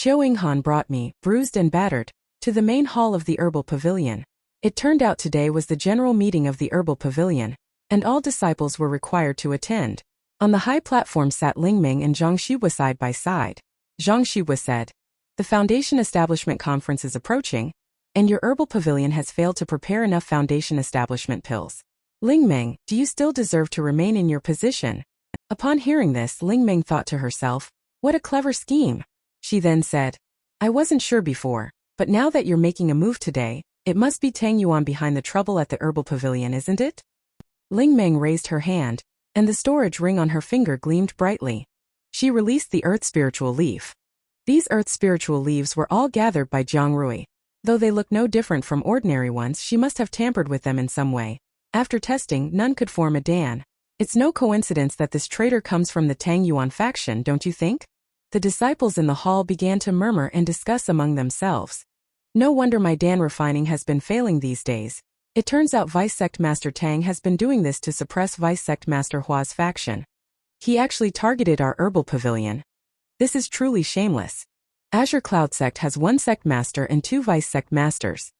Han brought me, bruised and battered, to the main hall of the herbal pavilion. It turned out today was the general meeting of the herbal pavilion, and all disciples were required to attend. On the high platform sat Lingming and Zhang Xihua side by side. Zhang Xihua said, "The Foundation Establishment Conference is approaching, and your herbal pavilion has failed to prepare enough Foundation Establishment pills. Lingming, do you still deserve to remain in your position?" Upon hearing this, Lingming thought to herself, "What a clever scheme." She then said, "I wasn't sure before, but now that you're making a move today, it must be Tang Yuan behind the trouble at the herbal pavilion, isn't it?" Lingming raised her hand, and the storage ring on her finger gleamed brightly. She released the earth spiritual leaf. These earth spiritual leaves were all gathered by Jiang Rui. Though they look no different from ordinary ones, she must have tampered with them in some way. After testing, none could form a Dan. It's no coincidence that this traitor comes from the Tang Yuan faction, don't you think? The disciples in the hall began to murmur and discuss among themselves. No wonder my Dan refining has been failing these days. It turns out Vice Sect Master Tang has been doing this to suppress Vice Sect Master Hua's faction. He actually targeted our herbal pavilion. This is truly shameless. Azure Cloud Sect has one Sect Master and two Vice Sect Masters.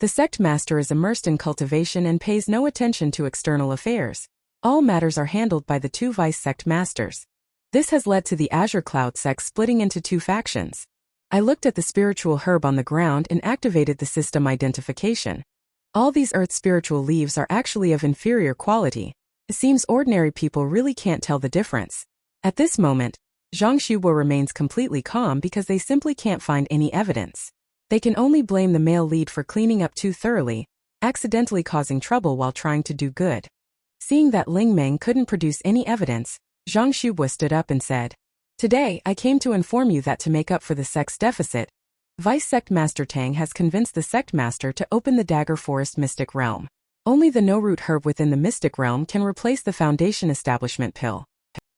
The Sect Master is immersed in cultivation and pays no attention to external affairs. All matters are handled by the two Vice Sect Masters. This has led to the Azure Cloud Sect splitting into two factions. I looked at the spiritual herb on the ground and activated the system identification. All these earth spiritual leaves are actually of inferior quality. It seems ordinary people really can't tell the difference. At this moment, Zhang Xihua remains completely calm because they simply can't find any evidence. They can only blame the male lead for cleaning up too thoroughly, accidentally causing trouble while trying to do good. Seeing that Lingmeng couldn't produce any evidence, Zhang Xihua stood up and said, "Today, I came to inform you that to make up for the sex deficit, Vice Sect Master Tang has convinced the Sect Master to open the Dagger Forest Mystic Realm. Only the no-root herb within the Mystic Realm can replace the Foundation Establishment pill.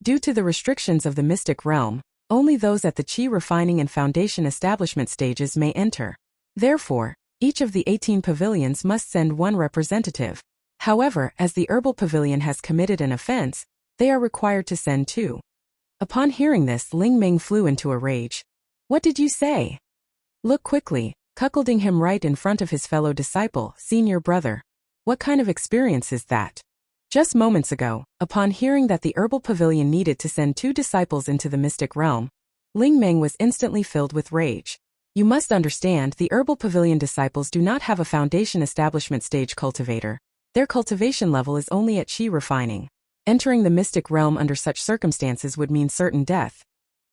Due to the restrictions of the Mystic Realm, only those at the Qi Refining and Foundation Establishment stages may enter. Therefore, each of the 18 pavilions must send one representative. However, as the Herbal Pavilion has committed an offense, they are required to send two." Upon hearing this, Lingming flew into a rage. "What did you say?" "Look quickly," cuckolding him right in front of his fellow disciple, senior brother. "What kind of experience is that?" Just moments ago, upon hearing that the Herbal Pavilion needed to send two disciples into the Mystic Realm, Lingmeng was instantly filled with rage. "You must understand, the Herbal Pavilion disciples do not have a Foundation Establishment stage cultivator. Their cultivation level is only at Qi Refining. Entering the Mystic Realm under such circumstances would mean certain death.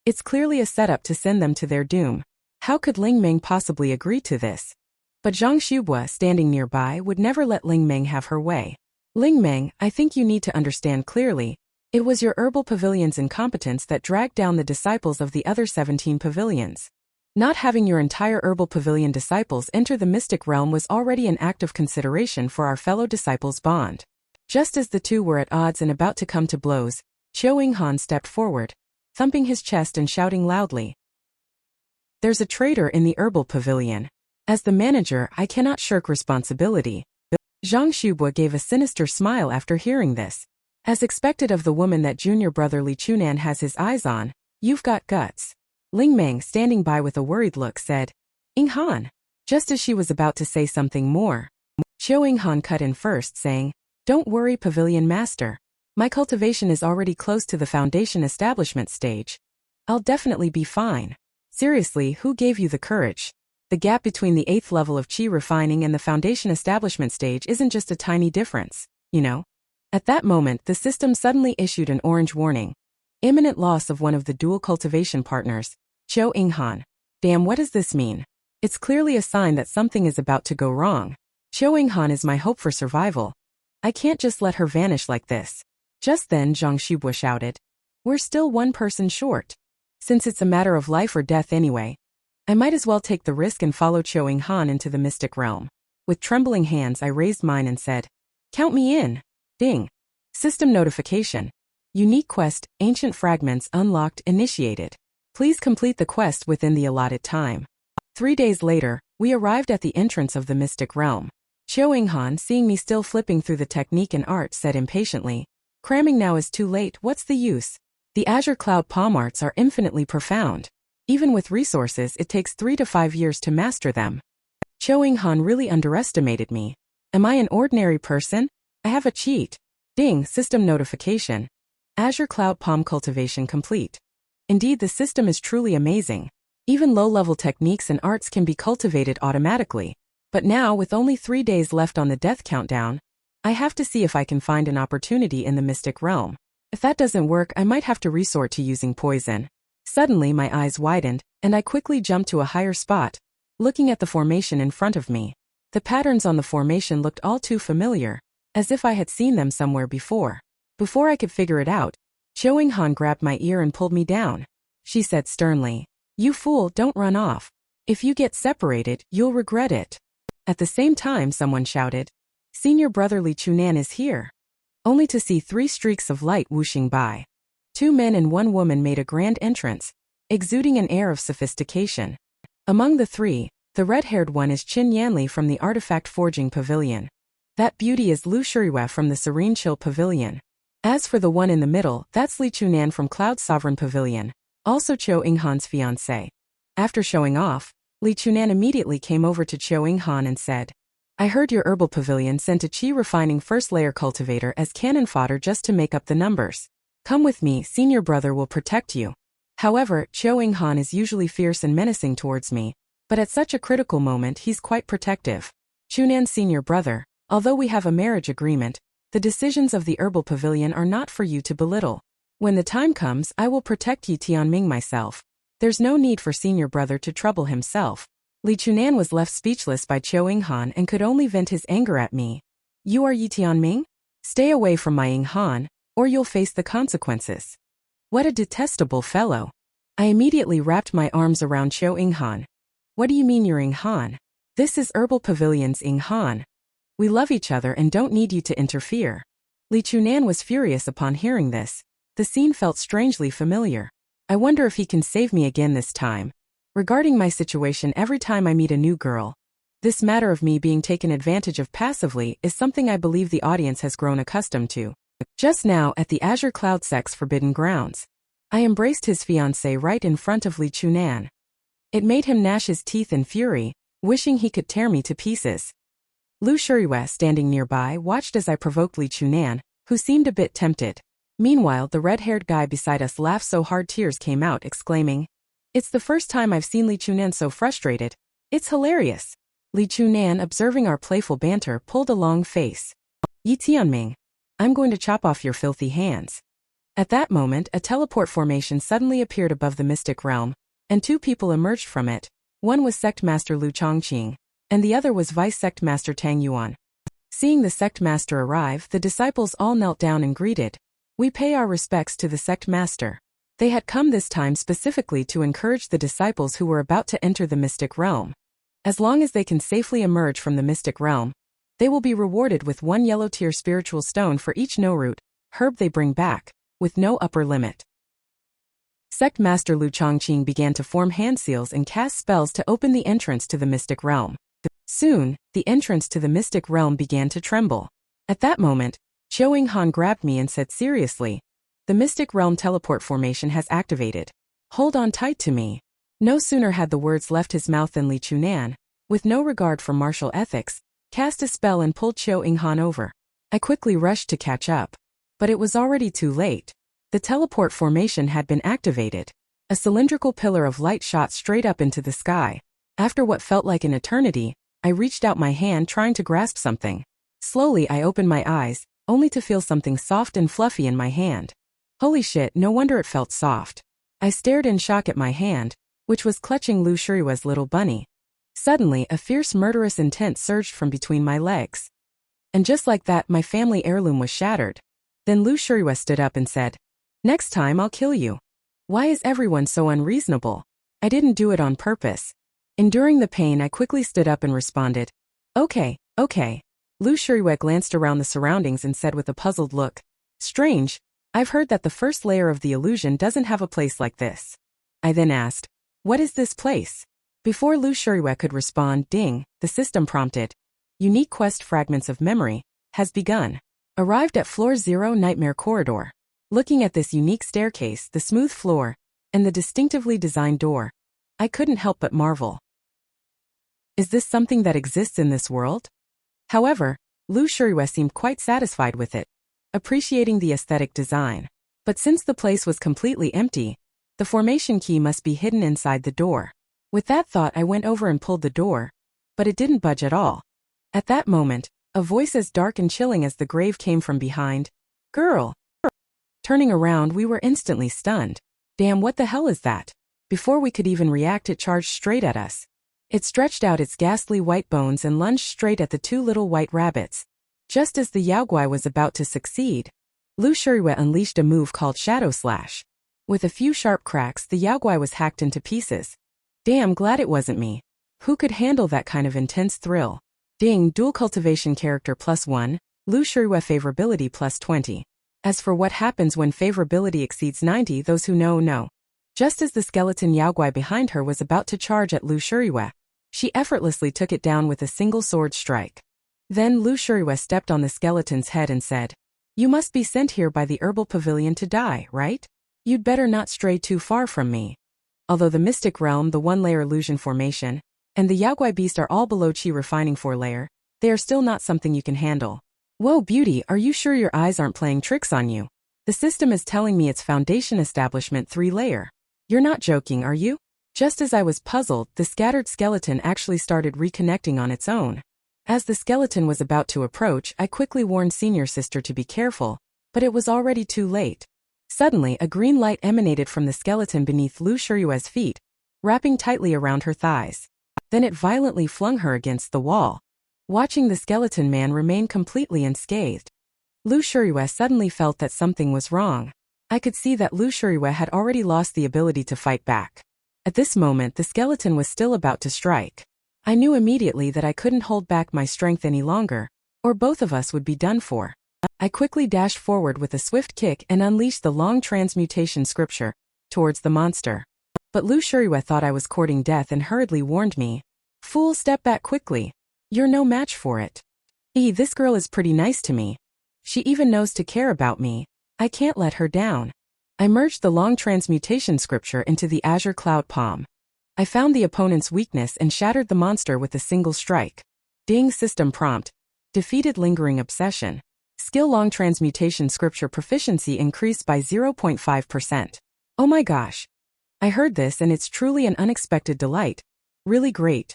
It's clearly a setup to send them to their doom. How could Lingmeng possibly agree to this?" But Zhang Xihua, standing nearby, would never let Lingmeng have her way. "Lingmeng, I think you need to understand clearly. It was your herbal pavilion's incompetence that dragged down the disciples of the other 17 pavilions. Not having your entire herbal pavilion disciples enter the Mystic Realm was already an act of consideration for our fellow disciples' bond." Just as the two were at odds and about to come to blows, Han stepped forward, thumping his chest and shouting loudly, "There's a traitor in the herbal pavilion. As the manager, I cannot shirk responsibility." Zhang Xihua gave a sinister smile after hearing this. As expected of the woman that junior brother Li Chunan has his eyes on, "You've got guts." Lingmeng, standing by with a worried look, said, "Han." Just as she was about to say something more, Han cut in first, saying, "Don't worry, Pavilion Master. My cultivation is already close to the Foundation Establishment stage. I'll definitely be fine. Seriously, who gave you the courage? The gap between the 8th level of Qi Refining and the Foundation Establishment stage isn't just a tiny difference, you know?" At that moment, the system suddenly issued an orange warning. Imminent loss of one of the dual cultivation partners, Han. Damn, what does this mean? It's clearly a sign that something is about to go wrong. Han is my hope for survival. I can't just let her vanish like this. Just then Zhang Xihua shouted, "We're still one person short. Since it's a matter of life or death anyway, I might as well take the risk and follow Han into the Mystic Realm." With trembling hands I raised mine and said, "Count me in." Ding. System notification. Unique quest, Ancient Fragments unlocked, initiated. Please complete the quest within the allotted time. 3 days later, we arrived at the entrance of the Mystic Realm. Han, seeing me still flipping through the technique and art, said impatiently, "Cramming now is too late, what's the use? The Azure Cloud Palm arts are infinitely profound. Even with resources, it takes 3 to 5 years to master them. Han really underestimated me. Am I an ordinary person? I have a cheat. Ding, system notification. Azure Cloud Palm cultivation complete. Indeed, the system is truly amazing. Even low-level techniques and arts can be cultivated automatically. But now, with only 3 days left on the death countdown, I have to see if I can find an opportunity in the mystic realm. If that doesn't work, I might have to resort to using poison. Suddenly, my eyes widened, and I quickly jumped to a higher spot, looking at the formation in front of me. The patterns on the formation looked all too familiar, as if I had seen them somewhere before. Before I could figure it out, Han grabbed my ear and pulled me down. She said sternly, "You fool, don't run off. If you get separated, you'll regret it." At the same time, someone shouted, "Senior brother Li Chunan is here." Only to see 3 streaks of light whooshing by. 2 men and 1 woman made a grand entrance, exuding an air of sophistication. Among the 3, the red-haired one is Qin Yanli from the Artifact Forging Pavilion. That beauty is Lu Yao from the Serene Chill Pavilion. As for the one in the middle, that's Li Chunan from Cloud Sovereign Pavilion, also Qiu Yinghan's fiancé. After showing off, Li Chunan immediately came over to Qiu Yinghan and said, "I heard your herbal pavilion sent a qi refining first-layer cultivator as cannon fodder just to make up the numbers. Come with me, senior brother will protect you." However, Qiu Yinghan is usually fierce and menacing towards me, but at such a critical moment he's quite protective. "Chunan's senior brother, although we have a marriage agreement, the decisions of the herbal pavilion are not for you to belittle. When the time comes, I will protect Yi Tianming myself. There's no need for senior brother to trouble himself." Li Chunan was left speechless by Qiu Yinghan and could only vent his anger at me. "You are Yi Tianming? Stay away from my Yinghan, or you'll face the consequences." What a detestable fellow. I immediately wrapped my arms around Qiu Yinghan. "What do you mean you're Yinghan? This is Herbal Pavilion's Yinghan. We love each other and don't need you to interfere." Li Chunan was furious upon hearing this. The scene felt strangely familiar. I wonder if he can save me again this time. Regarding my situation every time I meet a new girl, this matter of me being taken advantage of passively is something I believe the audience has grown accustomed to. Just now, at the Azure Cloud Sect's Forbidden Grounds, I embraced his fiancée right in front of Li Chunan. It made him gnash his teeth in fury, wishing he could tear me to pieces. Lu Yao, standing nearby, watched as I provoked Li Chunan, who seemed a bit tempted. Meanwhile, the red-haired guy beside us laughed so hard tears came out, exclaiming, "It's the first time I've seen Li Chunan so frustrated. It's hilarious." Li Chunan, observing our playful banter, pulled a long face. "Yi Tianming, I'm going to chop off your filthy hands." At that moment, a teleport formation suddenly appeared above the mystic realm, and 2 people emerged from it. One was Sect Master Lu Chongqing, and the other was Vice Sect Master Tang Yuan. Seeing the Sect Master arrive, the disciples all knelt down and greeted. "We pay our respects to the Sect Master." They had come this time specifically to encourage the disciples who were about to enter the mystic realm. As long as they can safely emerge from the mystic realm, they will be rewarded with 1 yellow-tier spiritual stone for each no-root herb they bring back, with no upper limit. Sect Master Lu Chongqing began to form hand seals and cast spells to open the entrance to the mystic realm. Soon, the entrance to the mystic realm began to tremble. At that moment, Qiu Yinghan grabbed me and said seriously, "The mystic realm teleport formation has activated. Hold on tight to me." No sooner had the words left his mouth than Li Chunan, with no regard for martial ethics, cast a spell and pulled Qiu Yinghan over. I quickly rushed to catch up. But it was already too late. The teleport formation had been activated. A cylindrical pillar of light shot straight up into the sky. After what felt like an eternity, I reached out my hand trying to grasp something. Slowly I opened my eyes, only to feel something soft and fluffy in my hand. Holy shit, no wonder it felt soft. I stared in shock at my hand, which was clutching Lu Yao's little bunny. Suddenly, a fierce murderous intent surged from between my legs. And just like that, my family heirloom was shattered. Then Lu Yao stood up and said, "Next time I'll kill you." Why is everyone so unreasonable? I didn't do it on purpose. Enduring the pain, I quickly stood up and responded, Okay. Lu Yao glanced around the surroundings and said with a puzzled look, "Strange, I've heard that the first layer of the illusion doesn't have a place like this." I then asked, "What is this place?" Before Lu Yao could respond, ding, the system prompted, "Unique quest fragments of memory has begun." Arrived at floor 0 Nightmare Corridor. Looking at this unique staircase, the smooth floor, and the distinctively designed door, I couldn't help but marvel. Is this something that exists in this world? However, Lu Yao seemed quite satisfied with it, appreciating the aesthetic design. But since the place was completely empty, the formation key must be hidden inside the door. With that thought, I went over and pulled the door, but it didn't budge at all. At that moment, a voice as dark and chilling as the grave came from behind. Girl! Turning around, we were instantly stunned. Damn, what the hell is that? Before we could even react, it charged straight at us. It stretched out its ghastly white bones and lunged straight at the two little white rabbits. Just as the Yaogui was about to succeed, Lu Yao unleashed a move called Shadow Slash. With a few sharp cracks, the Yaogui was hacked into pieces. Damn, glad it wasn't me. Who could handle that kind of intense thrill? Ding, dual cultivation character +1, Lu Yao favorability +20. As for what happens when favorability exceeds 90, those who know. Just as the skeleton Yaogui behind her was about to charge at Lu Yao, she effortlessly took it down with a single sword strike. Then Lu Yao stepped on the skeleton's head and said, "You must be sent here by the herbal pavilion to die, right? You'd better not stray too far from me." Although the mystic realm, the one-layer illusion formation, and the Yaogui beast are all below Qi refining 4-layer, they are still not something you can handle. Whoa, beauty, are you sure your eyes aren't playing tricks on you? The system is telling me it's foundation establishment 3-layer. You're not joking, are you? Just as I was puzzled, the scattered skeleton actually started reconnecting on its own. As the skeleton was about to approach, I quickly warned senior sister to be careful, but it was already too late. Suddenly, a green light emanated from the skeleton beneath Lu Yao's feet, wrapping tightly around her thighs. Then it violently flung her against the wall. Watching the skeleton man remain completely unscathed, Lu Yao suddenly felt that something was wrong. I could see that Lu Yao had already lost the ability to fight back. At this moment, the skeleton was still about to strike. I knew immediately that I couldn't hold back my strength any longer, or both of us would be done for. I quickly dashed forward with a swift kick and unleashed the long transmutation scripture towards the monster. But Lu Yao thought I was courting death and hurriedly warned me, "Fool, step back quickly. You're no match for it. This girl is pretty nice to me. She even knows to care about me. I can't let her down." I merged the long transmutation scripture into the azure cloud palm. I found the opponent's weakness and shattered the monster with a single strike. Ding, system prompt. Defeated lingering obsession. Skill long transmutation scripture proficiency increased by 0.5%. Oh my gosh. I heard this and it's truly an unexpected delight. Really great.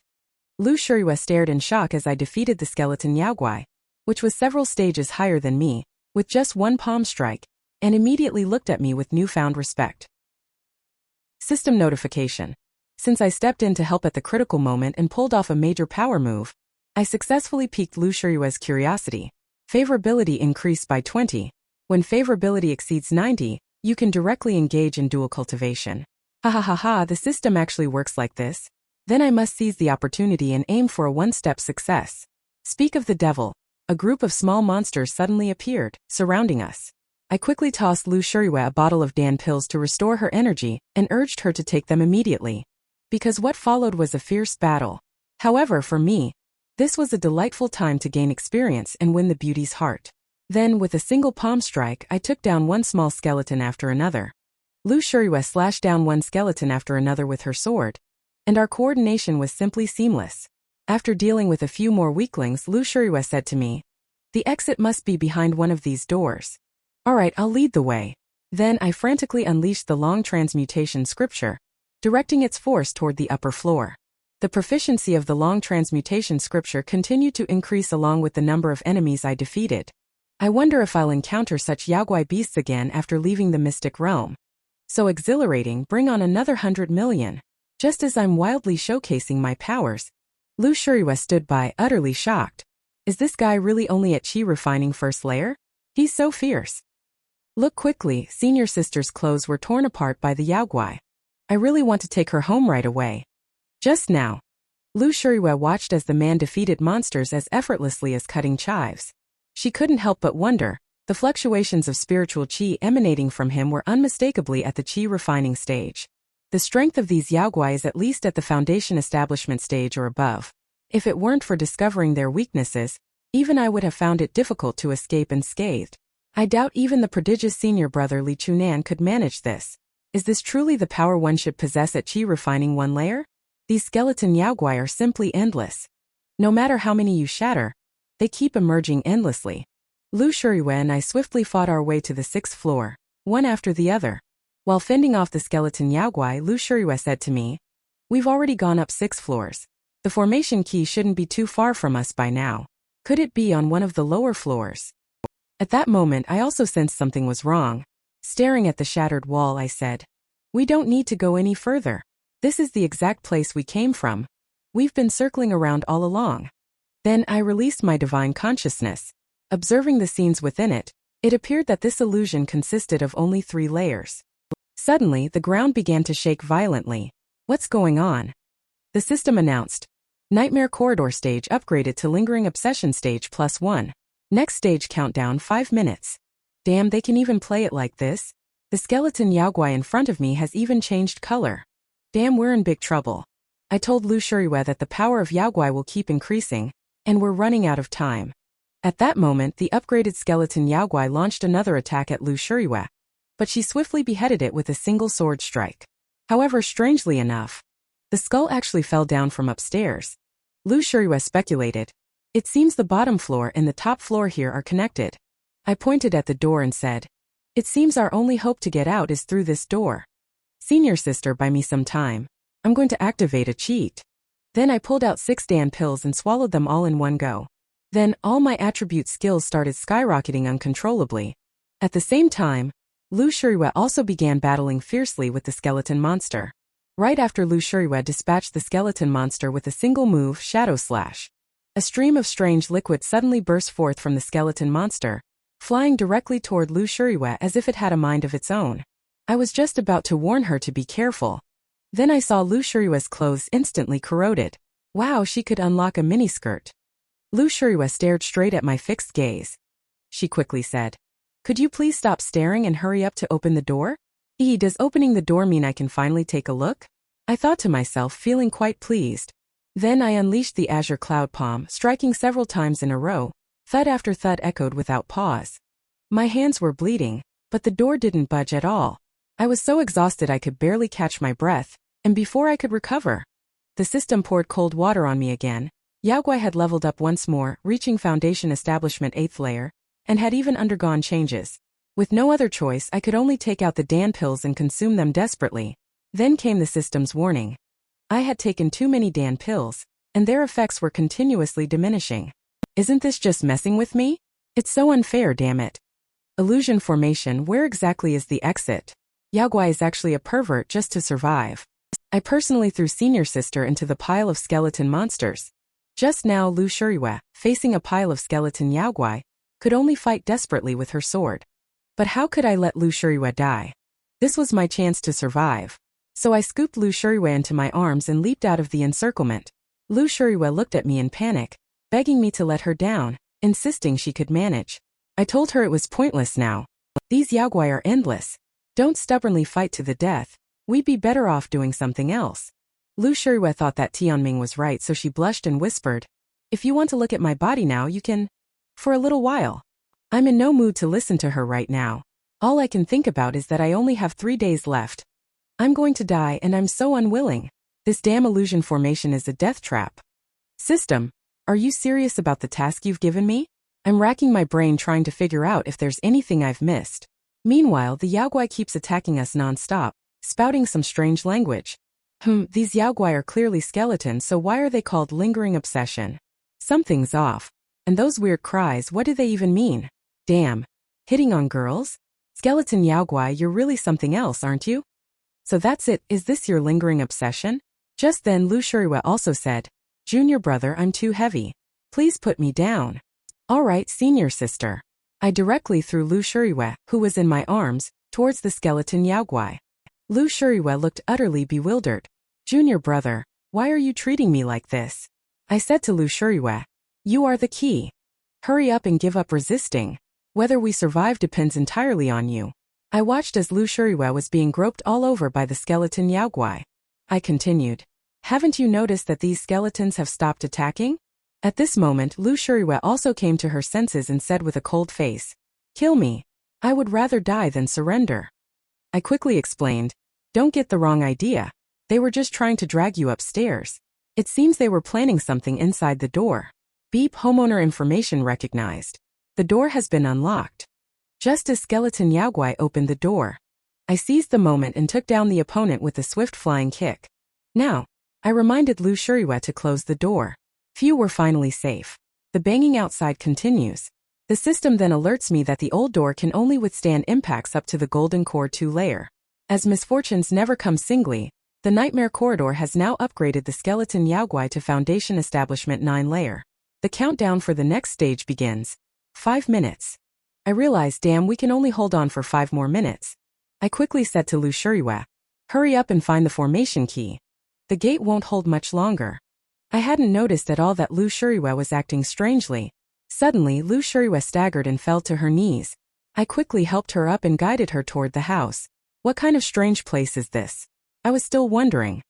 Lu Yao stared in shock as I defeated the skeleton Yaogui, which was several stages higher than me, with just one palm strike, and immediately looked at me with newfound respect. System notification. Since I stepped in to help at the critical moment and pulled off a major power move, I successfully piqued Lu Yao's curiosity. Favorability increased by 20. When favorability exceeds 90, you can directly engage in dual cultivation. Ha, the system actually works like this. Then I must seize the opportunity and aim for a one-step success. Speak of the devil. A group of small monsters suddenly appeared, surrounding us. I quickly tossed Lu Yao a bottle of Dan pills to restore her energy and urged her to take them immediately. Because what followed was a fierce battle. However, for me, this was a delightful time to gain experience and win the beauty's heart. Then, with a single palm strike, I took down one small skeleton after another. Lu Yao slashed down one skeleton after another with her sword, and our coordination was simply seamless. After dealing with a few more weaklings, Lu Yao said to me, "The exit must be behind one of these doors." "Alright, I'll lead the way." Then I frantically unleashed the long transmutation scripture, directing its force toward the upper floor. The proficiency of the long transmutation scripture continued to increase along with the number of enemies I defeated. I wonder if I'll encounter such Yaogui beasts again after leaving the mystic realm. So exhilarating, bring on another 100 million. Just as I'm wildly showcasing my powers, Lu Yao stood by, utterly shocked. Is this guy really only at Qi refining 1st layer? He's so fierce. Look quickly, senior sister's clothes were torn apart by the Yaogui. I really want to take her home right away. Just now, Lu Yao watched as the man defeated monsters as effortlessly as cutting chives. She couldn't help but wonder, the fluctuations of spiritual qi emanating from him were unmistakably at the qi refining stage. The strength of these Yaogui is at least at the foundation establishment stage or above. If it weren't for discovering their weaknesses, even I would have found it difficult to escape unscathed. I doubt even the prodigious senior brother Li Chunan could manage this. Is this truly the power one should possess at Qi refining one layer? These skeleton yaoguai are simply endless. No matter how many you shatter, they keep emerging endlessly. Lu Shuriyue and I swiftly fought our way to the 6th floor, one after the other. While fending off the skeleton yaoguai, Lu Shuriyue said to me, "We've already gone up 6 floors. The formation key shouldn't be too far from us by now. Could it be on one of the lower floors?" At that moment I also sensed something was wrong. Staring at the shattered wall, I said, "We don't need to go any further. This is the exact place we came from. We've been circling around all along." Then I released my divine consciousness. Observing the scenes within it, it appeared that this illusion consisted of only 3 layers. Suddenly, the ground began to shake violently. "What's going on?" The system announced. Nightmare Corridor stage upgraded to Lingering Obsession stage +1. Next stage countdown 5 minutes. Damn, they can even play it like this. The skeleton yaoguai in front of me has even changed color. Damn, we're in big trouble. I told Lu Shuriyue that the power of yaoguai will keep increasing, and we're running out of time. At that moment, the upgraded skeleton yaoguai launched another attack at Lu Shuriyue, but she swiftly beheaded it with a single sword strike. However, strangely enough, the skull actually fell down from upstairs. Lu Shuriyue speculated, "It seems the bottom floor and the top floor here are connected." I pointed at the door and said, "It seems our only hope to get out is through this door. Senior sister, buy me some time. I'm going to activate a cheat." Then I pulled out 6 Dan pills and swallowed them all in one go. Then, all my attribute skills started skyrocketing uncontrollably. At the same time, Lu Shuriyue also began battling fiercely with the skeleton monster. Right after Lu Shuriyue dispatched the skeleton monster with a single move, Shadow Slash. A stream of strange liquid suddenly burst forth from the skeleton monster, flying directly toward Lu Shuriyue as if it had a mind of its own. I was just about to warn her to be careful. Then I saw Lu Shuriyue's clothes instantly corroded. Wow, she could unlock a miniskirt. Lu Shuriyue stared straight at my fixed gaze. She quickly said, "Could you please stop staring and hurry up to open the door?" Does opening the door mean I can finally take a look? I thought to myself, feeling quite pleased. Then I unleashed the Azure Cloud Palm, striking several times in a row. Thud after thud echoed without pause. My hands were bleeding, but the door didn't budge at all. I was so exhausted I could barely catch my breath, and before I could recover, the system poured cold water on me again. Yaoguai had leveled up once more, reaching Foundation Establishment 8th layer, and had even undergone changes. With no other choice, I could only take out the Dan pills and consume them desperately. Then came the system's warning. I had taken too many Dan pills, and their effects were continuously diminishing. Isn't this just messing with me? It's so unfair, damn it. Illusion formation, where exactly is the exit? Yaoguai is actually a pervert just to survive. I personally threw Senior Sister into the pile of skeleton monsters. Just now Lu Shuriyue, facing a pile of skeleton yaoguai, could only fight desperately with her sword. But how could I let Lu Shuriyue die? This was my chance to survive. So I scooped Lu Shuriyue into my arms and leaped out of the encirclement. Lu Shuriyue looked at me in panic, begging me to let her down, insisting she could manage. I told her it was pointless now. These yaoguai are endless. Don't stubbornly fight to the death. We'd be better off doing something else. Lu Shuriyue thought that Tianming was right, so she blushed and whispered, "If you want to look at my body now, you can. For a little while." I'm in no mood to listen to her right now. All I can think about is that I only have 3 days left. I'm going to die and I'm so unwilling. This damn illusion formation is a death trap. System, are you serious about the task you've given me? I'm racking my brain trying to figure out if there's anything I've missed. Meanwhile, the yaoguai keeps attacking us non-stop, spouting some strange language. These yaoguai are clearly skeletons, so why are they called Lingering Obsession? Something's off. And those weird cries, what do they even mean? Damn. Hitting on girls? Skeleton yaoguai, you're really something else, aren't you? So that's it, is this your lingering obsession? Just then Lu Shuriyue also said, "Junior brother, I'm too heavy. Please put me down." Alright, senior sister. I directly threw Lu Shuriyue, who was in my arms, towards the skeleton yaoguai. Lu Shuriyue looked utterly bewildered. "Junior brother, why are you treating me like this?" I said to Lu Shuriyue, "You are the key. Hurry up and give up resisting. Whether we survive depends entirely on you." I watched as Lu Shuriyue was being groped all over by the skeleton yaoguai. I continued, "Haven't you noticed that these skeletons have stopped attacking?" At this moment Lu Shuriyue also came to her senses and said with a cold face, "Kill me. I would rather die than surrender." I quickly explained. Don't get the wrong idea. They were just trying to drag you upstairs. It seems they were planning something inside the door. Beep, homeowner information recognized. The door has been unlocked. Just as skeleton Yaogui opened the door, I seized the moment and took down the opponent with a swift flying kick. Now, I reminded Lu Yao to close the door. Phew, we're finally safe. The banging outside continues. The system then alerts me that the old door can only withstand impacts up to the Golden Core 2 layer. As misfortunes never come singly, the Nightmare Corridor has now upgraded the skeleton Yaogui to Foundation Establishment 9 layer. The countdown for the next stage begins. 5 minutes. I realize, damn, we can only hold on for 5 more minutes. I quickly said to Lu Yao, hurry up and find the formation key. The gate won't hold much longer. I hadn't noticed at all that Lu Yao was acting strangely. Suddenly, Lu Yao staggered and fell to her knees. I quickly helped her up and guided her toward the house. What kind of strange place is this? I was still wondering.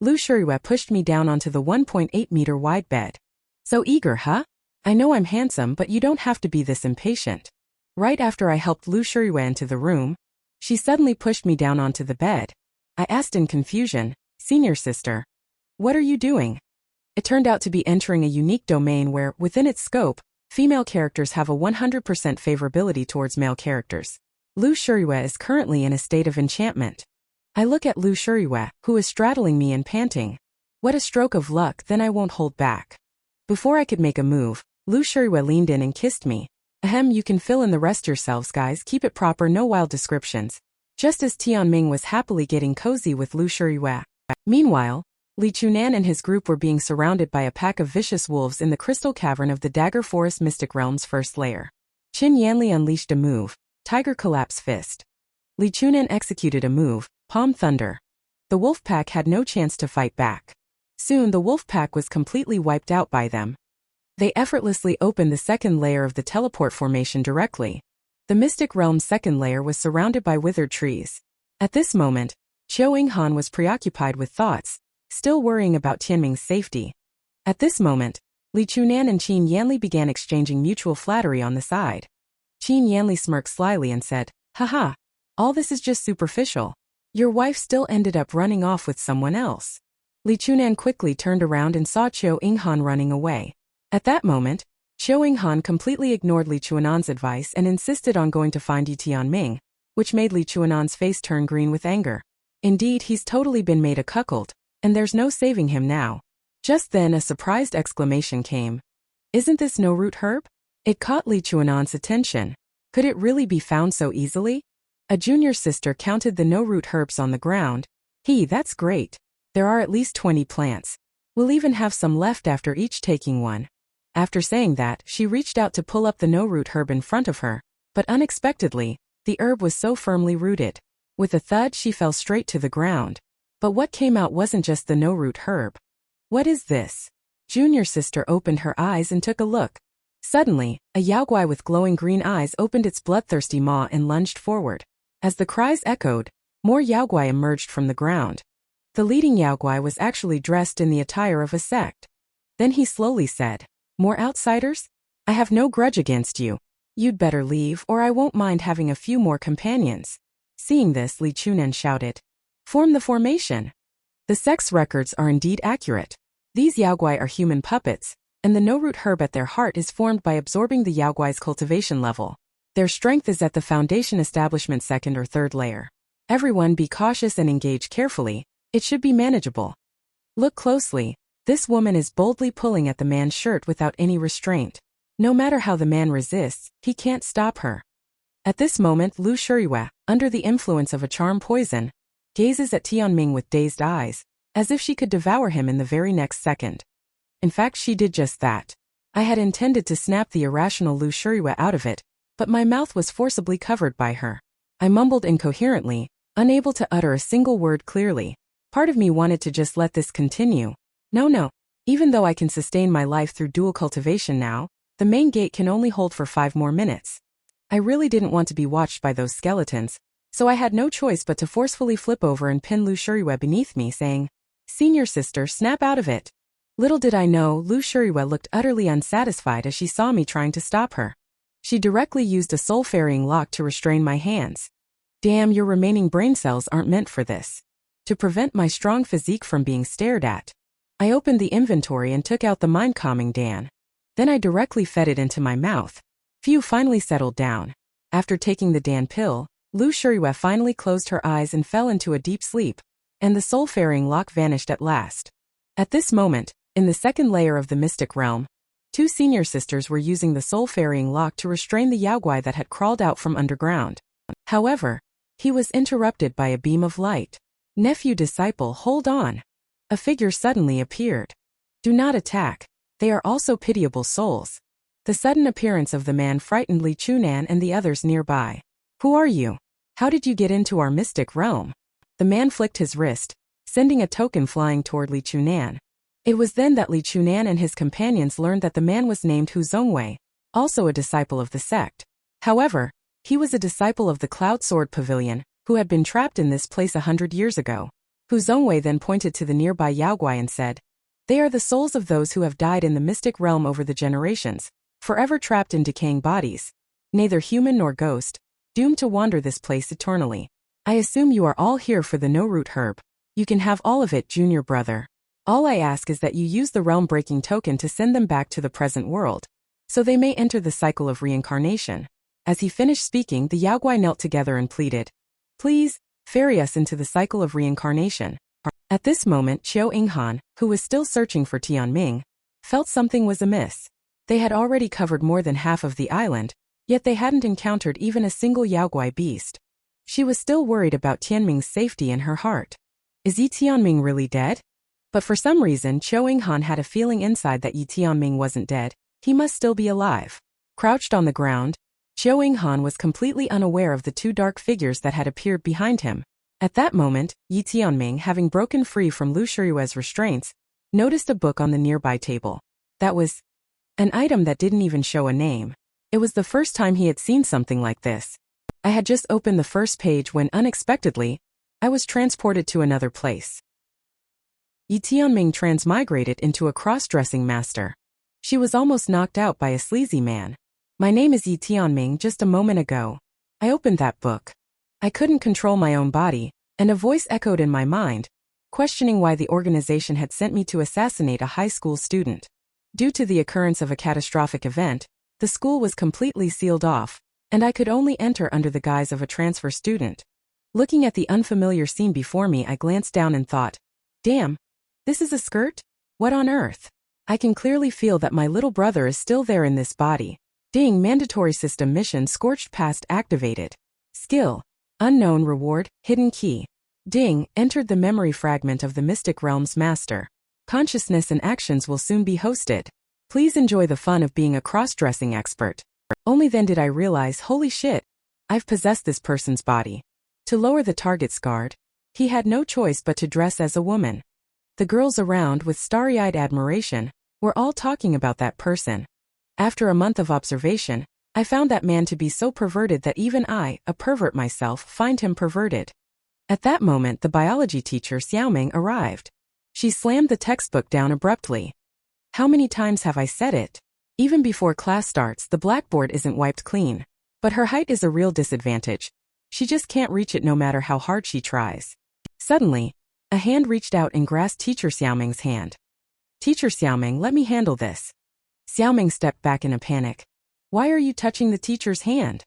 Lu Yao pushed me down onto the 1.8-meter wide bed. So eager, huh? I know I'm handsome, but you don't have to be this impatient. Right after I helped Lu Yao into the room, she suddenly pushed me down onto the bed. I asked in confusion, Senior sister, what are you doing? It turned out to be entering a unique domain where, within its scope, female characters have a 100% favorability towards male characters. Lu Yao is currently in a state of enchantment. I look at Lu Yao, who is straddling me and panting. What a stroke of luck, then I won't hold back. Before I could make a move, Lu Yao leaned in and kissed me. Ahem, you can fill in the rest yourselves, guys, keep it proper, no wild descriptions. Just as Tianming was happily getting cozy with Lu Yao. Meanwhile, Li Chunan and his group were being surrounded by a pack of vicious wolves in the crystal cavern of the Dagger Forest Mystic Realm's first layer. Qin Yanli unleashed a move, Tiger Collapse Fist. Li Chunan executed a move, Palm Thunder. The wolf pack had no chance to fight back. Soon the wolf pack was completely wiped out by them. They effortlessly opened the second layer of the teleport formation directly. The Mystic Realm's second layer was surrounded by withered trees. At this moment, Qiu Yinghan was preoccupied with thoughts, still worrying about Tianming's safety. At this moment, Li Chunan and Qin Yanli began exchanging mutual flattery on the side. Qin Yanli smirked slyly and said, haha, all this is just superficial. Your wife still ended up running off with someone else. Li Chunan quickly turned around and saw Qiu Yinghan running away. At that moment, Qiu Yinghan completely ignored Li Chuanan's advice and insisted on going to find Yi Tianming, which made Li Chuanan's face turn green with anger. Indeed, he's totally been made a cuckold, and there's no saving him now. Just then a surprised exclamation came. Isn't this no-root herb? It caught Li Chuanan's attention. Could it really be found so easily? A junior sister counted the no-root herbs on the ground. That's great. There are at least 20 plants. We'll even have some left after each taking one. After saying that, she reached out to pull up the no-root herb in front of her, but unexpectedly, the herb was so firmly rooted. With a thud, she fell straight to the ground. But what came out wasn't just the no-root herb. What is this? Junior sister opened her eyes and took a look. Suddenly, a Yaogui with glowing green eyes opened its bloodthirsty maw and lunged forward. As the cries echoed, more Yaogui emerged from the ground. The leading Yaogui was actually dressed in the attire of a sect. Then he slowly said, more outsiders? I have no grudge against you. You'd better leave or I won't mind having a few more companions. Seeing this, Li Chunan shouted, form the formation. The sex records are indeed accurate. These Yaogui are human puppets, and the no-root herb at their heart is formed by absorbing the Yaogui's cultivation level. Their strength is at the Foundation Establishment 2nd or 3rd layer. Everyone be cautious and engage carefully, it should be manageable. Look closely, this woman is boldly pulling at the man's shirt without any restraint. No matter how the man resists, he can't stop her. At this moment, Lu Yao, under the influence of a charm poison, gazes at Tianming with dazed eyes, as if she could devour him in the very next second. In fact, she did just that. I had intended to snap the irrational Lu Yao out of it, but my mouth was forcibly covered by her. I mumbled incoherently, unable to utter a single word clearly. Part of me wanted to just let this continue. No. Even though I can sustain my life through dual cultivation now, the main gate can only hold for 5 more minutes. I really didn't want to be watched by those skeletons, so I had no choice but to forcefully flip over and pin Lu Yao beneath me, saying, Senior sister, snap out of it. Little did I know, Lu Yao looked utterly unsatisfied as she saw me trying to stop her. She directly used a soul-ferrying lock to restrain my hands. Damn, your remaining brain cells aren't meant for this. To prevent my strong physique from being stared at, I opened the inventory and took out the mind-calming Dan. Then I directly fed it into my mouth. Phew, finally settled down. After taking the Dan pill, Lu Yao finally closed her eyes and fell into a deep sleep, and the soul-ferrying lock vanished at last. At this moment, in the second layer of the mystic realm, two senior sisters were using the soul-ferrying lock to restrain the Yaogwai that had crawled out from underground. However, he was interrupted by a beam of light. Nephew disciple, hold on. A figure suddenly appeared. Do not attack. They are also pitiable souls. The sudden appearance of the man frightened Li Chunan and the others nearby. Who are you? How did you get into our mystic realm? The man flicked his wrist, sending a token flying toward Li Chunan. It was then that Li Chunan and his companions learned that the man was named Hu Zongwei, also a disciple of the sect. However, he was a disciple of the Cloud Sword Pavilion, who had been trapped in this place 100 years ago. Hu Zongwei then pointed to the nearby Yaogwai and said, "They are the souls of those who have died in the mystic realm over the generations, forever trapped in decaying bodies, neither human nor ghost, doomed to wander this place eternally. I assume you are all here for the no-root herb. You can have all of it, junior brother. All I ask is that you use the realm-breaking token to send them back to the present world, so they may enter the cycle of reincarnation." As he finished speaking, the Yaogwai knelt together and pleaded, "Please, ferry us into the cycle of reincarnation." At this moment, Qiu Inghan, who was still searching for Tianming, felt something was amiss. They had already covered more than half of the island, yet they hadn't encountered even a single Yaogwai beast. She was still worried about Tianming's safety in her heart. Is Yi Tianming really dead? But for some reason, Qiu Inghan had a feeling inside that Yi Tianming wasn't dead. He must still be alive. Crouched on the ground, Qiu Inghan was completely unaware of the two dark figures that had appeared behind him. At that moment, Yi Tianming, having broken free from Lu Yau's restraints, noticed a book on the nearby table. That was an item that didn't even show a name. It was the first time he had seen something like this. I had just opened the first page when, unexpectedly, I was transported to another place. Yi Tianming transmigrated into a cross-dressing master. She was almost knocked out by a sleazy man. My name is Yi Tianming. Just a moment ago, I opened that book. I couldn't control my own body, and a voice echoed in my mind, questioning why the organization had sent me to assassinate a high school student. Due to the occurrence of a catastrophic event, the school was completely sealed off, and I could only enter under the guise of a transfer student. Looking at the unfamiliar scene before me, I glanced down and thought, damn, this is a skirt? What on earth? I can clearly feel that my little brother is still there in this body. Ding, mandatory system mission scorched past activated. Skill, unknown reward, hidden key. Ding, entered the memory fragment of the Mystic Realm's master. Consciousness and actions will soon be hosted. Please enjoy the fun of being a cross-dressing expert. Only then did I realize, holy shit, I've possessed this person's body. To lower the target's guard, he had no choice but to dress as a woman. The girls around, with starry-eyed admiration, were all talking about that person. After a month of observation, I found that man to be so perverted that even I, a pervert myself, find him perverted. At that moment, the biology teacher Xiaoming arrived. She slammed the textbook down abruptly. How many times have I said it? Even before class starts, the blackboard isn't wiped clean. But her height is a real disadvantage. She just can't reach it no matter how hard she tries. Suddenly, a hand reached out and grasped Teacher Xiaoming's hand. Teacher Xiaoming, let me handle this. Xiaoming stepped back in a panic. Why are you touching the teacher's hand?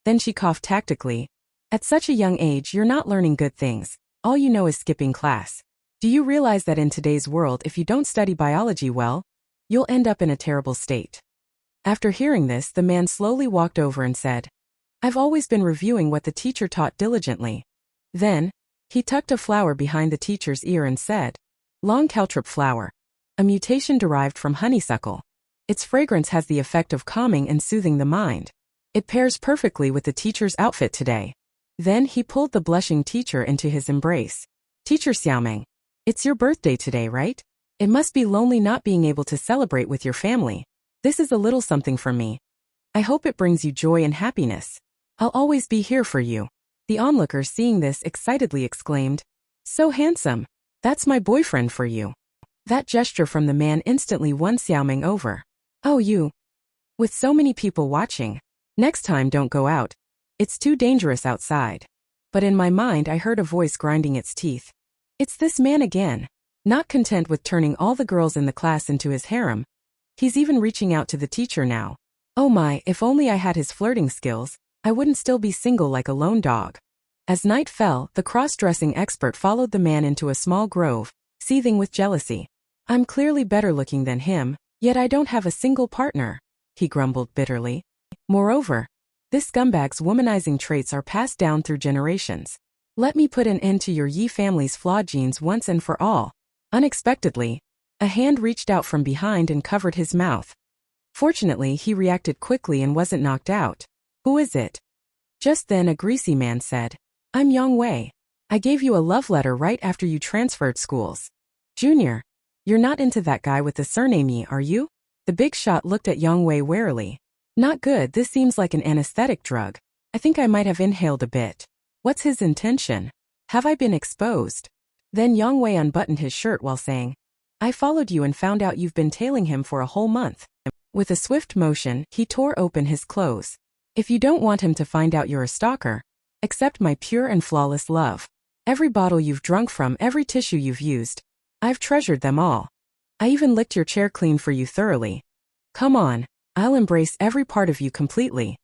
Then she coughed tactically. At such a young age, you're not learning good things. All you know is skipping class. Do you realize that in today's world, if you don't study biology well, you'll end up in a terrible state? After hearing this, the man slowly walked over and said, I've always been reviewing what the teacher taught diligently. Then, he tucked a flower behind the teacher's ear and said, Long caltrop flower, a mutation derived from honeysuckle. Its fragrance has the effect of calming and soothing the mind. It pairs perfectly with the teacher's outfit today. Then he pulled the blushing teacher into his embrace. Teacher Xiaoming, it's your birthday today, right? It must be lonely not being able to celebrate with your family. This is a little something from me. I hope it brings you joy and happiness. I'll always be here for you. The onlookers, seeing this, excitedly exclaimed, So handsome. That's my boyfriend for you. That gesture from the man instantly won Xiaoming over. Oh, you. With so many people watching. Next time, don't go out. It's too dangerous outside. But in my mind I heard a voice grinding its teeth. It's this man again. Not content with turning all the girls in the class into his harem, he's even reaching out to the teacher now. Oh my, if only I had his flirting skills, I wouldn't still be single like a lone dog. As night fell, the cross-dressing expert followed the man into a small grove, seething with jealousy. I'm clearly better looking than him, yet I don't have a single partner, he grumbled bitterly. Moreover, this scumbag's womanizing traits are passed down through generations. Let me put an end to your Yi family's flawed genes once and for all. Unexpectedly, a hand reached out from behind and covered his mouth. Fortunately, he reacted quickly and wasn't knocked out. Who is it? Just then a greasy man said, I'm Yang Wei. I gave you a love letter right after you transferred schools. Junior, you're not into that guy with the surname Yi, are you? The big shot looked at Yang Wei warily. Not good, this seems like an anesthetic drug. I think I might have inhaled a bit. What's his intention? Have I been exposed? Then Yang Wei unbuttoned his shirt while saying, I followed you and found out you've been tailing him for a whole month. With a swift motion, he tore open his clothes. If you don't want him to find out you're a stalker, accept my pure and flawless love. Every bottle you've drunk from, every tissue you've used, I've treasured them all. I even licked your chair clean for you thoroughly. Come on, I'll embrace every part of you completely.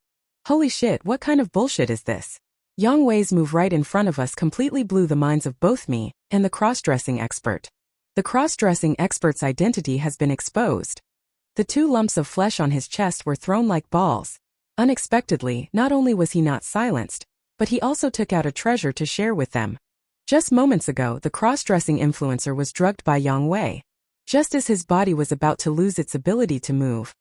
Holy shit, what kind of bullshit is this? Yang Wei's move right in front of us completely blew the minds of both me and the cross-dressing expert. The cross-dressing expert's identity has been exposed. The 2 lumps of flesh on his chest were thrown like balls. Unexpectedly, not only was he not silenced, but he also took out a treasure to share with them. Just moments ago, the cross-dressing influencer was drugged by Yang Wei. Just as his body was about to lose its ability to move,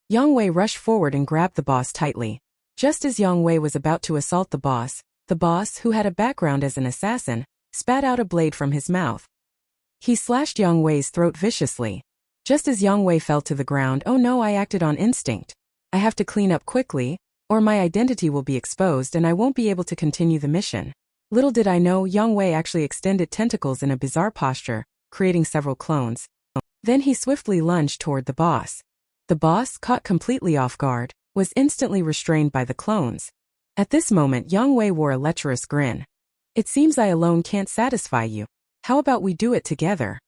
Yang Wei rushed forward and grabbed the boss tightly. Just as Yang Wei was about to assault the boss, who had a background as an assassin, spat out a blade from his mouth. He slashed Yang Wei's throat viciously. Just as Yang Wei fell to the ground, oh no, I acted on instinct. I have to clean up quickly, or my identity will be exposed and I won't be able to continue the mission. Little did I know, Yang Wei actually extended tentacles in a bizarre posture, creating several clones. Then he swiftly lunged toward the boss. The boss, caught completely off guard, was instantly restrained by the clones. At this moment, Yang Wei wore a lecherous grin. It seems I alone can't satisfy you. How about we do it together?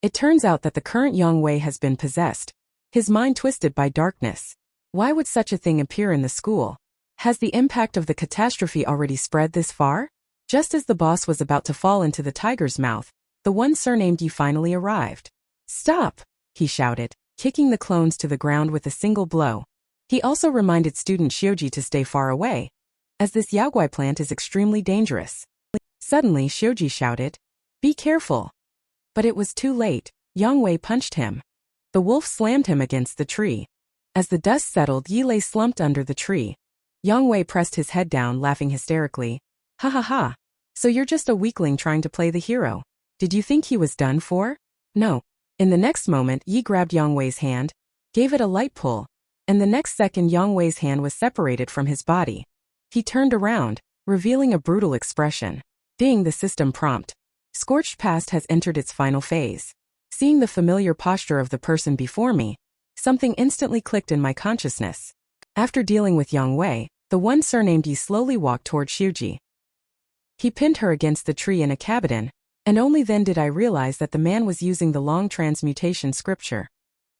It turns out that the current Yang Wei has been possessed, his mind twisted by darkness. Why would such a thing appear in the school? Has the impact of the catastrophe already spread this far? Just as the boss was about to fall into the tiger's mouth, the one surnamed Yi finally arrived. Stop! He shouted, kicking the clones to the ground with a single blow. He also reminded student Xiuji to stay far away, as this yaogui plant is extremely dangerous. Suddenly Xiuji shouted, be careful. But it was too late. Yang Wei punched him. The wolf slammed him against the tree. As the dust settled, Yi lay slumped under the tree. Yang Wei pressed his head down, laughing hysterically. Ha ha ha. So you're just a weakling trying to play the hero. Did you think he was done for? No. In the next moment, Yi grabbed Yang Wei's hand, gave it a light pull, and the next second Yang Wei's hand was separated from his body. He turned around, revealing a brutal expression. Ding, the system prompt. Scorched Past has entered its final phase. Seeing the familiar posture of the person before me, something instantly clicked in my consciousness. After dealing with Yang Wei, the one surnamed Yi slowly walked toward Xiuji. He pinned her against the tree in a cabinet, and only then did I realize that the man was using the long transmutation scripture.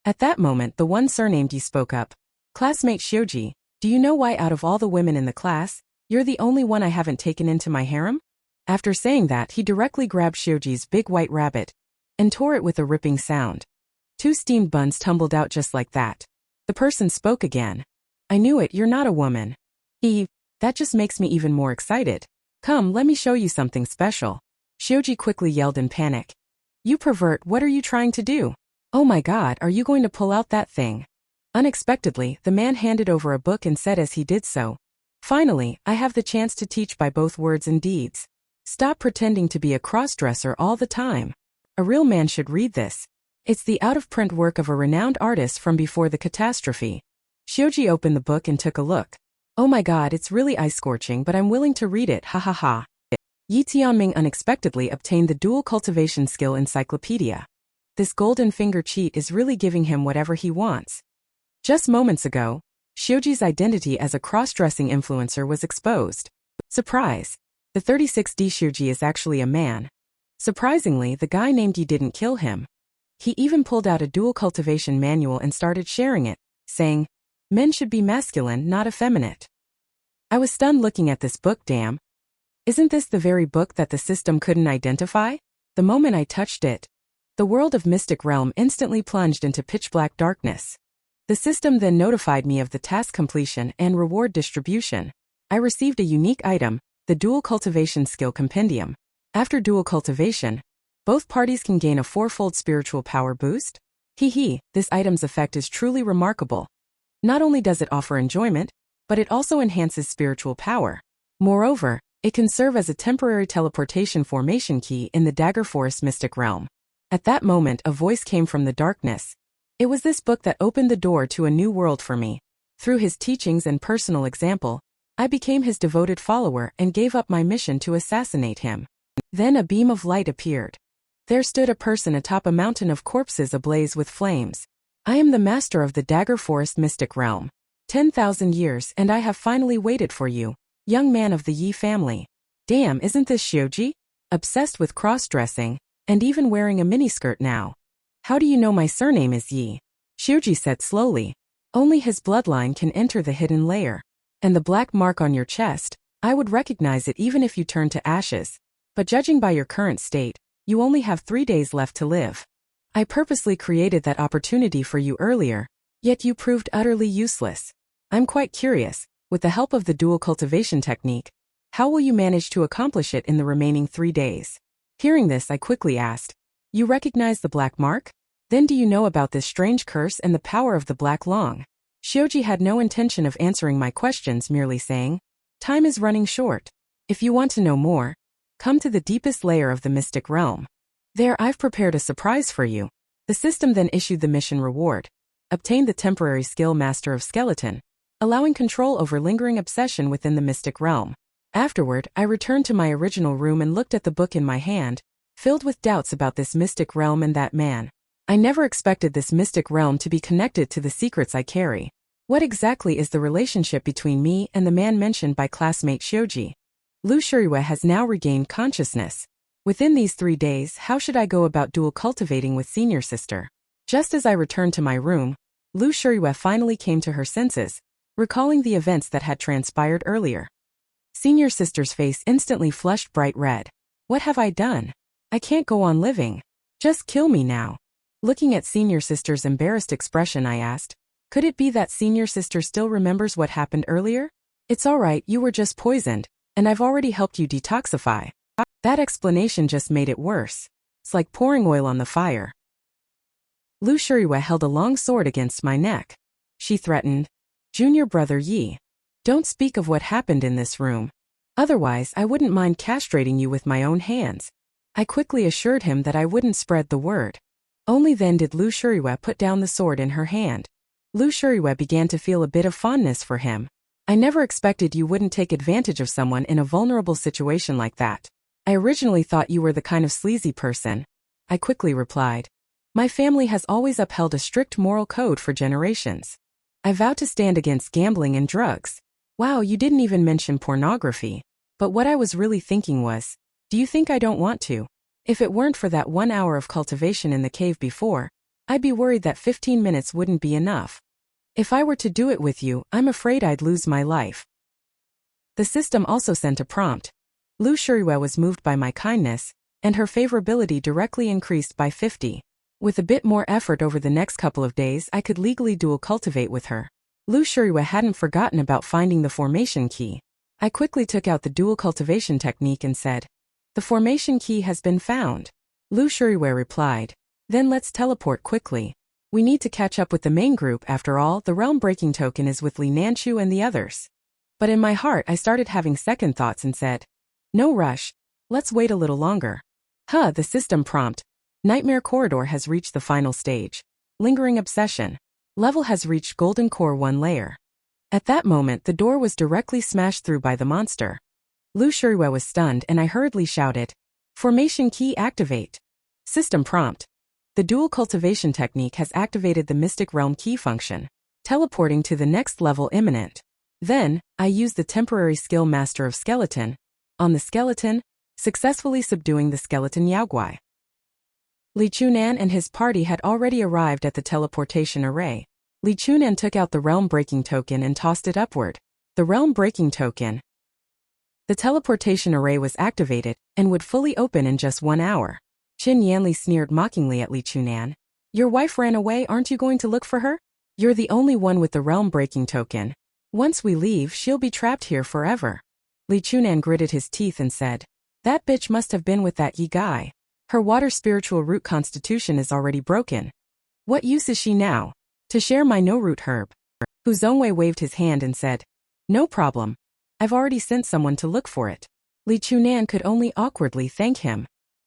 At that moment, the one surnamed Yi spoke up. Classmate Xiuji, do you know why out of all the women in the class, you're the only one I haven't taken into my harem? After saying that, he directly grabbed Xiuji's big white rabbit and tore it with a ripping sound. 2 steamed buns tumbled out just like that. The person spoke again. I knew it, you're not a woman. That just makes me even more excited. Come, let me show you something special. Xiuji quickly yelled in panic. You pervert, what are you trying to do? Oh my god, are you going to pull out that thing? Unexpectedly, the man handed over a book and said as he did so, finally, I have the chance to teach by both words and deeds. Stop pretending to be a cross-dresser all the time. A real man should read this. It's the out-of-print work of a renowned artist from before the catastrophe. Xiuji opened the book and took a look. Oh my god, it's really eye-scorching, but I'm willing to read it, ha ha ha. Yi Tianming unexpectedly obtained the dual cultivation skill encyclopedia. This golden finger cheat is really giving him whatever he wants. Just moments ago, Xiuji's identity as a cross-dressing influencer was exposed. Surprise! The 36D Shuji is actually a man. Surprisingly, the guy named Yi didn't kill him. He even pulled out a dual cultivation manual and started sharing it, saying, "Men should be masculine, not effeminate." I was stunned looking at this book. Damn. Isn't this the very book that the system couldn't identify? The moment I touched it, the world of Mystic Realm instantly plunged into pitch-black darkness. The system then notified me of the task completion and reward distribution. I received a unique item, the Dual Cultivation Skill Compendium. After dual cultivation, both parties can gain a 4-fold spiritual power boost. This item's effect is truly remarkable. Not only does it offer enjoyment, but it also enhances spiritual power. Moreover, it can serve as a temporary teleportation formation key in the Dagger Forest Mystic Realm. At that moment, a voice came from the darkness. It was this book that opened the door to a new world for me. Through his teachings and personal example, I became his devoted follower and gave up my mission to assassinate him. Then a beam of light appeared. There stood a person atop a mountain of corpses ablaze with flames. "I am the master of the Dagger Forest Mystic Realm. 10,000 years and I have finally waited for you, young man of the Yi family." Damn, isn't this Shioji? Obsessed with cross-dressing, and even wearing a miniskirt now. "How do you know my surname is Yi?" Shioji said slowly. "Only his bloodline can enter the hidden layer. And the black mark on your chest, I would recognize it even if you turn to ashes. But judging by your current state, you only have 3 days left to live. I purposely created that opportunity for you earlier, yet you proved utterly useless. I'm quite curious, with the help of the dual cultivation technique, how will you manage to accomplish it in the remaining 3 days?" Hearing this, I quickly asked, "You recognize the black mark? Then do you know about this strange curse and the power of the black long?" Shioji had no intention of answering my questions, merely saying, "Time is running short. If you want to know more, come to the deepest layer of the Mystic Realm. There I've prepared a surprise for you." The system then issued the mission reward. Obtain the temporary skill Master of Skeleton, allowing control over lingering obsession within the Mystic Realm. Afterward, I returned to my original room and looked at the book in my hand, filled with doubts about this Mystic Realm and that man. I never expected this Mystic Realm to be connected to the secrets I carry. What exactly is the relationship between me and the man mentioned by classmate Shioji? Lu Yao has now regained consciousness. Within these 3 days, how should I go about dual cultivating with senior sister? Just as I returned to my room, Lu Yao finally came to her senses, recalling the events that had transpired earlier. Senior sister's face instantly flushed bright red. "What have I done? I can't go on living. Just kill me now." Looking at senior sister's embarrassed expression, I asked, "Could it be that senior sister still remembers what happened earlier?" "It's alright, you were just poisoned, and I've already helped you detoxify." That explanation just made it worse. It's like pouring oil on the fire. Lu Yao held a long sword against my neck. She threatened, "Junior brother Yi, don't speak of what happened in this room. Otherwise, I wouldn't mind castrating you with my own hands." I quickly assured him that I wouldn't spread the word. Only then did Lu Yao put down the sword in her hand. Lu Yao began to feel a bit of fondness for him. "I never expected you wouldn't take advantage of someone in a vulnerable situation like that. I originally thought you were the kind of sleazy person." I quickly replied, "My family has always upheld a strict moral code for generations. I vow to stand against gambling and drugs." "Wow, you didn't even mention pornography." But what I was really thinking was, do you think I don't want to? If it weren't for that 1 hour of cultivation in the cave before, I'd be worried that 15 minutes wouldn't be enough. If I were to do it with you, I'm afraid I'd lose my life. The system also sent a prompt. Lu Yao was moved by my kindness, and her favorability directly increased by 50. With a bit more effort over the next couple of days, I could legally dual cultivate with her. Lu Yao hadn't forgotten about finding the formation key. I quickly took out the dual cultivation technique and said, "The formation key has been found." Lu Yao replied, "Then let's teleport quickly. We need to catch up with the main group. After all, the realm-breaking token is with Li Nanchu and the others." But in my heart, I started having second thoughts and said, "No rush. Let's wait a little longer." The system prompt. Nightmare Corridor has reached the final stage. Lingering obsession. Level has reached Golden Core 1 layer. At that moment, the door was directly smashed through by the monster. Lu Yao was stunned and I hurriedly shouted, "Formation key activate." System prompt. The dual cultivation technique has activated the Mystic Realm key function. Teleporting to the next level imminent. Then, I used the temporary skill Master of Skeleton, on the skeleton, successfully subduing the skeleton yaoguai. Li Chunan and his party had already arrived at the teleportation array. Li Chunan took out the realm-breaking token and tossed it upward. The realm-breaking token. The teleportation array was activated and would fully open in just 1 hour. Qin Yanli sneered mockingly at Li Chunan. Your wife ran away, aren't you going to look for her? You're the only one with the realm-breaking token. Once we leave, she'll be trapped here forever. Li Chunan gritted his teeth and said, that bitch must have been with that Yi guy. Her water spiritual root constitution is already broken. What use is she now? To share my no-root herb. Hu Zongwei waved his hand and said, no problem. I've already sent someone to look for it. Li Chunan could only awkwardly thank him.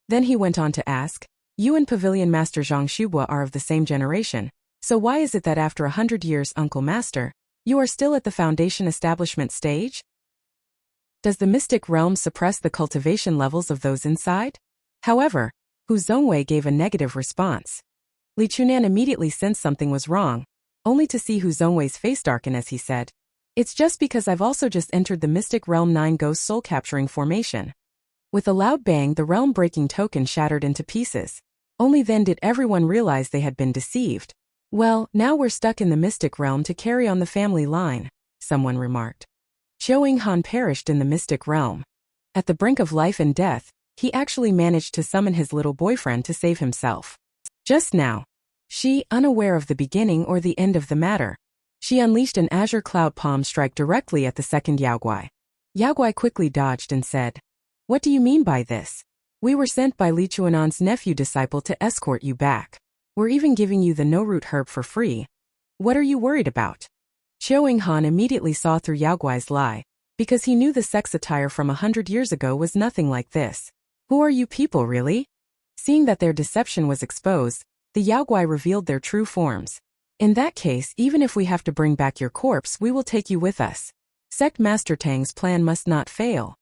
Then he went on to ask, you and Pavilion Master Zhang Shubua are of the same generation, so why is it that after 100 years, Uncle Master, you are still at the foundation establishment stage? Does the mystic realm suppress the cultivation levels of those inside? However, Hu Zongwei gave a negative response. Li Chunan immediately sensed something was wrong, only to see Hu Zongwei's face darken as he said, it's just because I've also just entered the Mystic Realm 9 Ghost Soul Capturing formation. With a loud bang, the realm-breaking token shattered into pieces. Only then did everyone realize they had been deceived. Well, now we're stuck in the Mystic Realm to carry on the family line, someone remarked. Xiao Han perished in the Mystic Realm. At the brink of life and death, he actually managed to summon his little boyfriend to save himself. Just now, she, unaware of the beginning or the end of the matter, she unleashed an azure cloud palm strike directly at the second yaoguai. Yaoguai quickly dodged and said, what do you mean by this? We were sent by Li Chuanan's nephew disciple to escort you back. We're even giving you the no-root herb for free. What are you worried about? Xiao Han immediately saw through Yaoguai's lie, because he knew the sex attire from 100 years ago was nothing like this. Who are you people really? Seeing that their deception was exposed, the Yaoguai revealed their true forms. In that case, even if we have to bring back your corpse, we will take you with us. Sect Master Tang's plan must not fail.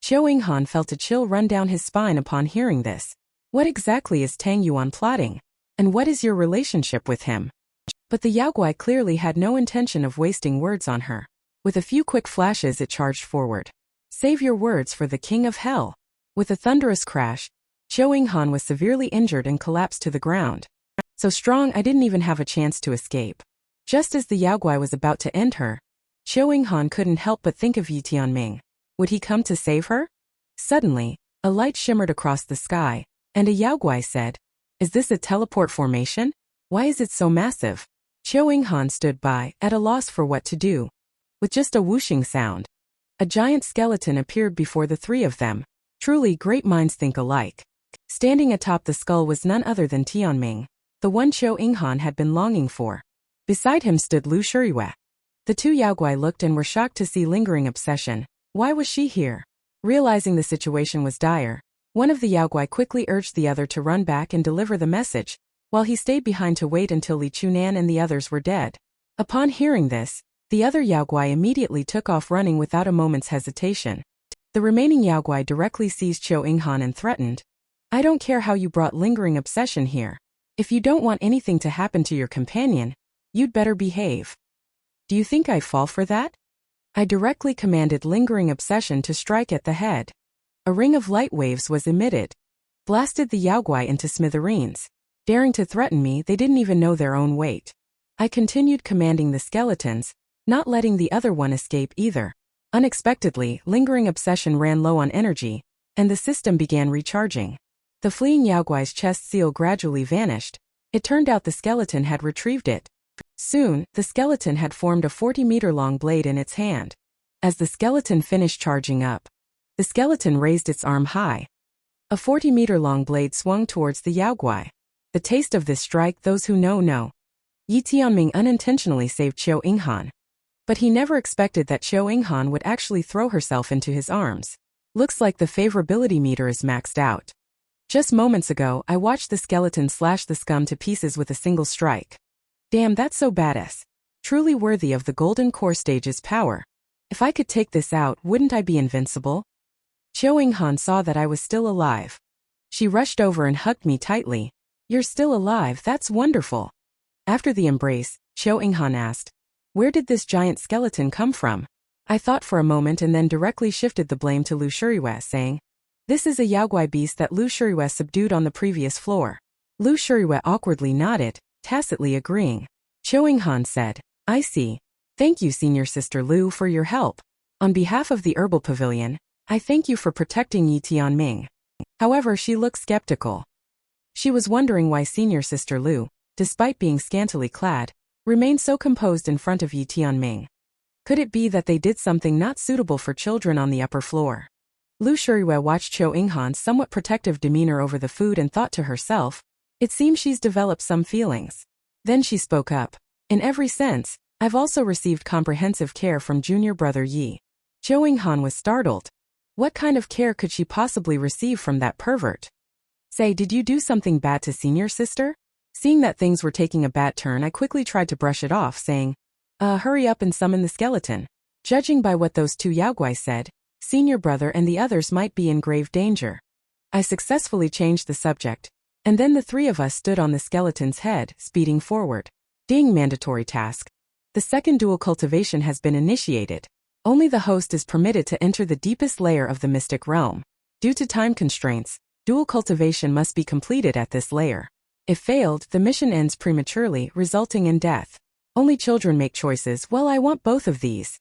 Xiao Han felt a chill run down his spine upon hearing this. What exactly is Tang Yuan plotting? And what is your relationship with him? But the Yaoguai clearly had no intention of wasting words on her. With a few quick flashes it charged forward. Save your words for the King of Hell. With a thunderous crash, Xiao Han was severely injured and collapsed to the ground. So strong I didn't even have a chance to escape. Just as the Yaoguai was about to end her, Xiao Han couldn't help but think of Yi Tianming. Would he come to save her? Suddenly, a light shimmered across the sky, and a Yaoguai said, is this a teleport formation? Why is it so massive? Xiao Han stood by, at a loss for what to do. With just a whooshing sound, a giant skeleton appeared before the three of them. Truly, great minds think alike. Standing atop the skull was none other than Tianming, the one Xiao Han had been longing for. Beside him stood Lu Shuriyue. The two Yaoguai looked and were shocked to see lingering obsession. Why was she here? Realizing the situation was dire, one of the Yaoguai quickly urged the other to run back and deliver the message, while he stayed behind to wait until Li Chunan and the others were dead. Upon hearing this, the other Yaoguai immediately took off running without a moment's hesitation. The remaining Yaoguai directly seized Xiao Han and threatened, I don't care how you brought lingering obsession here. If you don't want anything to happen to your companion, you'd better behave. Do you think I'd fall for that? I directly commanded lingering obsession to strike at the head. A ring of light waves was emitted, blasted the Yaoguai into smithereens. Daring to threaten me, they didn't even know their own weight. I continued commanding the skeletons, not letting the other one escape either. Unexpectedly, lingering obsession ran low on energy, and the system began recharging. The fleeing Yaoguai's chest seal gradually vanished. It turned out the skeleton had retrieved it. Soon, the skeleton had formed a 40-meter-long blade in its hand. As the skeleton finished charging up, the skeleton raised its arm high. A 40-meter-long blade swung towards the Yaoguai. The taste of this strike, those who know. Yi Tianming unintentionally saved Xiao Han. But he never expected that Xiao Han would actually throw herself into his arms. Looks like the favorability meter is maxed out. Just moments ago, I watched the skeleton slash the scum to pieces with a single strike. Damn, that's so badass. Truly worthy of the Golden Core stage's power. If I could take this out, wouldn't I be invincible? Xiao Han saw that I was still alive. She rushed over and hugged me tightly. You're still alive, that's wonderful. After the embrace, Xiao Han asked, where did this giant skeleton come from? I thought for a moment and then directly shifted the blame to Lu Shuriwe, saying, "This is a Yaogui beast that Lu Shuriwe subdued on the previous floor." Lu Shuriwe awkwardly nodded, tacitly agreeing. Cho Han said, "I see. Thank you, Senior Sister Lu, for your help. On behalf of the Herbal Pavilion, I thank you for protecting Yi Tianming." However, she looked skeptical. She was wondering why Senior Sister Lu, despite being scantily clad, remained so composed in front of Yi Tianming. Could it be that they did something not suitable for children on the upper floor? Lu Shuriwe watched Cho Han's somewhat protective demeanor over the food and thought to herself, "It seems she's developed some feelings." Then she spoke up. "In every sense, I've also received comprehensive care from junior brother Yi." Cho Han was startled. What kind of care could she possibly receive from that pervert? "Say, did you do something bad to Senior Sister?" Seeing that things were taking a bad turn, I quickly tried to brush it off, saying, Hurry up and summon the skeleton." Judging by what those two Yaogui said, Senior Brother and the others might be in grave danger. I successfully changed the subject, and then the three of us stood on the skeleton's head, speeding forward. Ding, mandatory task. The second dual cultivation has been initiated. Only the host is permitted to enter the deepest layer of the mystic realm. Due to time constraints, dual cultivation must be completed at this layer. If failed, the mission ends prematurely, resulting in death. Only children make choices. Well, I want both of these.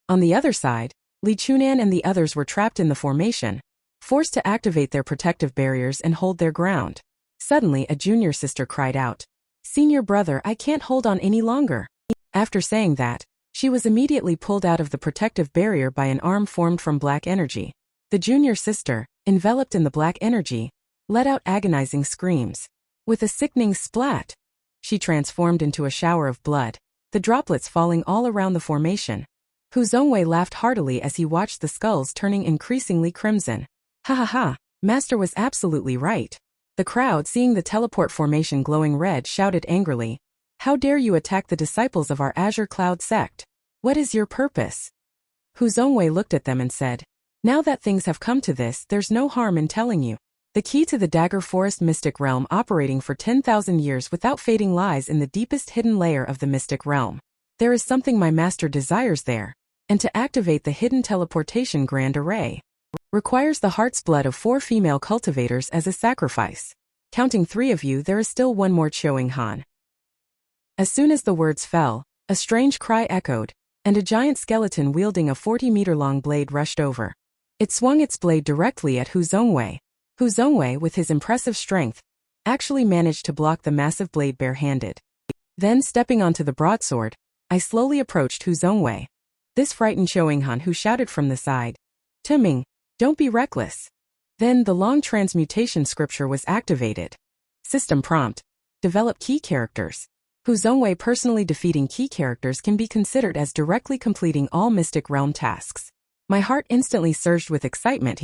On the other side, Li Chunan and the others were trapped in the formation, forced to activate their protective barriers and hold their ground. Suddenly, a junior sister cried out, "Senior brother, I can't hold on any longer." After saying that, she was immediately pulled out of the protective barrier by an arm formed from black energy. The junior sister, enveloped in the black energy, let out agonizing screams. With a sickening splat, she transformed into a shower of blood, the droplets falling all around the formation. Hu Zongwei laughed heartily as he watched the skulls turning increasingly crimson. "Ha ha ha, Master was absolutely right." The crowd, seeing the teleport formation glowing red, shouted angrily, "How dare you attack the disciples of our Azure Cloud sect? What is your purpose?" Hu Zongwei looked at them and said, "Now that things have come to this, there's no harm in telling you. The key to the Dagger Forest mystic realm operating for 10,000 years without fading lies in the deepest hidden layer of the mystic realm. There is something my master desires there, and to activate the hidden teleportation grand array requires the heart's blood of 4 female cultivators as a sacrifice. Counting 3 of you, there is still one more." Cho Han. As soon as the words fell, a strange cry echoed, and a giant skeleton wielding a 40-meter-long blade rushed over. It swung its blade directly at Hu Zongwei. Hu Zongwei, with his impressive strength, actually managed to block the massive blade barehanded. Then, stepping onto the broadsword, I slowly approached Hu Zongwei. This frightened Cho Han, who shouted from the side, "Timing, don't be reckless." Then the long transmutation scripture was activated. System prompt: develop key characters. Hu Zongwei personally defeating key characters can be considered as directly completing all Mystic Realm tasks. My heart instantly surged with excitement.